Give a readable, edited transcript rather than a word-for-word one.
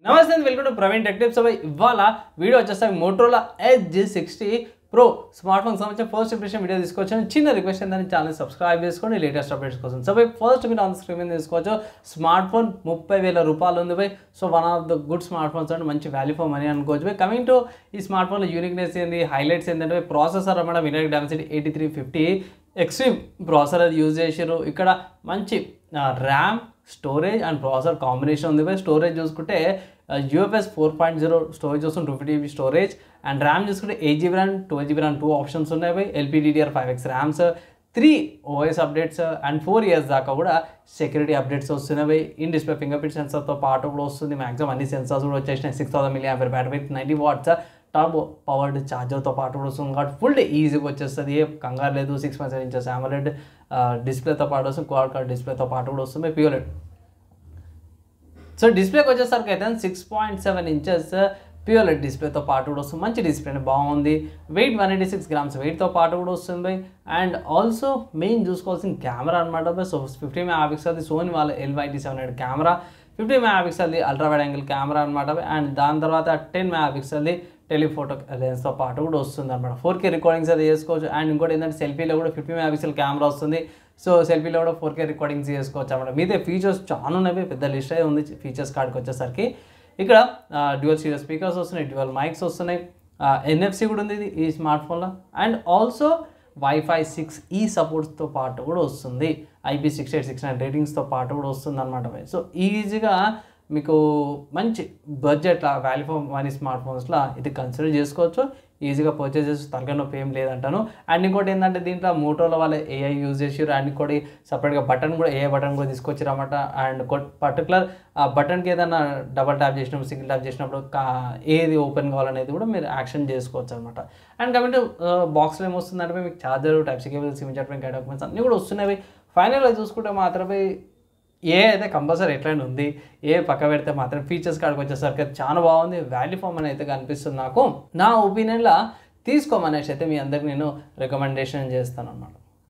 నమస్తే అండి, welcome to Praveen tech tips. ఇవాళ వీడియో వచ్చేసరికి Motorola edge 60 pro smart phone సంబంధించిన ఫస్ట్ ఇంప్రెషన్ వీడియో తీసుకొచ్చాను. చిన్న రిక్వెస్ట్ ఏంటంటే ఛానల్ సబ్స్క్రైబ్ చేసుకోండి లేటెస్ట్ అప్డేట్స్ కోసం. సో ఫస్ట్ మీరు ఆన్ స్క్రీన్ మీద తీసుకోవచ్చు. స్మార్ట్ ఫోన్ 30,000 రూపాయలు ఉంది by. So one of the good smart phones అంటే మంచి వాల్యూ ఫర్ మనీ అనుకోవచ్చు బై. కమింగ్ టు ఈ స్మార్ట్ ఫోన్లో యూనిక్నెస్ ఏంది, హైలైట్స్ ఏంటంటే ప్రాసెసర్ అన్నమాట మీడియాటెక్ డైమెన్సిటీ 8350 ఎక్స్ట్రీమ్ ప్రాసెసర్ అది యూజ్ చేసారు. ఇక్కడ మంచి RAM, storage and processor combination ఉంది బై. స్టోరేజ్ చూసుకుంటే UFS 4.0 స్టోరేజ్ వస్తుంది, 250 స్టోరేజ్. అండ్ ర్యామ్ చూసుకుంటే 8GB RAM, 12GB RAM, 2 options ఉన్నాయి బై. LPDDR5X RAMs, 3 OS updates and 4 years దాకా కూడా సెక్యూరిటీ అప్డేట్స్ వస్తున్నాయి. ఇన్ డిస్ప్లే ఫింగర్ ప్రింట్ సెన్సర్తో పాటు కూడా వస్తుంది. మ్యాక్సిమం అన్ని సెన్సర్స్ కూడా వచ్చేసినాయి. 6000 mAh battery with 90 watts turbo powered ఛార్జర్తో పాటు కూడా వస్తుంది. కాబట్టి ఫుల్ డే ఈజీగా వచ్చేస్తుంది, ఏ కంగారు లేదు. 6.7 inches AMOLED డిస్ప్లేతో పాటు వస్తుంది, క్వాడ్ కార్డ్ డిస్ప్లేతో పాటు కూడా వస్తుంది ప్యూర్. సో డిస్ప్లేకి వచ్చేసరికి అయితే 6.7 inches ప్యూర్లెట్ డిస్ప్లేతో పాటు కూడా వస్తుంది. మంచి డిస్ప్లే బాగుంది. వెయిట్ 186 grams వెయిట్తో పాటు కూడా వస్తుంది బై. అండ్ ఆల్సో మెయిన్ చూసుకోవాల్సిన కెమెరా అనమాట బై. సో 50 MP సోనీ వాళ్ళ LYT700 camera, 50 MP ultra wide angle camera అనమాట బై. అండ్ దాని తర్వాత 10 MP టెలిఫోటో లెన్స్తో పాటు కూడా వస్తుంది అనమాట. 4K రికార్డింగ్స్ అది చేసుకోవచ్చు. అండ్ ఇంకోటి ఏంటంటే సెల్ఫీలో కూడా 50 MP కెమెరా వస్తుంది. సో సెల్ఫీలో కూడా 4K రికార్డింగ్స్ చేసుకోవచ్చు అనమాట. మీదే ఫీచర్స్ చాలా ఉన్నాయి, పెద్ద లిస్ట్ అయి ఉంది ఫీచర్స్ కార్డ్కి వచ్చేసరికి. ఇక్కడ డ్యూయల్ స్టీరియో స్పీకర్స్ వస్తున్నాయి, డ్యూయల్ మైక్స్ వస్తున్నాయి, NFC కూడా ఉంది ఈ స్మార్ట్ ఫోన్లో. అండ్ ఆల్సో Wi-Fi 6E సపోర్ట్స్తో పాటు కూడా వస్తుంది. IP6869 రేటింగ్స్తో పాటు కూడా వస్తుంది అనమాట. సో ఈజీగా మీకు మంచి budget value for money smart ఫోన్స్లో ఇది కన్సిడర్ చేసుకోవచ్చు. ఈజీగా పర్చేస్ చేసి తలకాయ నొప్పి ఏం లేదంటాను. అండ్ ఇంకోటి ఏంటంటే దీంట్లో మోటోలో వాళ్ళ AI యూజ్ చేసారు. అండ్ ఇంకోటి సపరేట్గా బటన్ కూడా AI బటన్ కూడా తీసుకొచ్చారు అనమాట. అండ్ పర్టికులర్ ఆ బటన్కి ఏదైనా డబల్ ట్యాప్ చేసినప్పుడు, సింగిల్ ట్యాప్ చేసినప్పుడు ఏది ఓపెన్ కావాలనేది కూడా మీరు యాక్షన్ చేసుకోవచ్చు అనమాట. అండ్ కాబట్టి బాక్స్లో ఏమొస్తుందంటే మీకు charger, type C cable, SIM charging documents అన్నీ కూడా వస్తున్నాయి. ఫైనల్గా చూసుకుంటే మాత్రమే అయితే కంపల్సరీ ఎట్లయినా ఉంది. పక్క పెడితే మాత్రం ఫీచర్స్ కాడికి వచ్చేసరికి చాలా బాగుంది. వాల్యూ ఫామ్ అని అయితే కనిపిస్తుంది నాకు. నా ఒపీనియన్లో తీసుకోమనేసి అయితే మీ అందరికి నేను రికమెండేషన్ చేస్తాను అనమాట.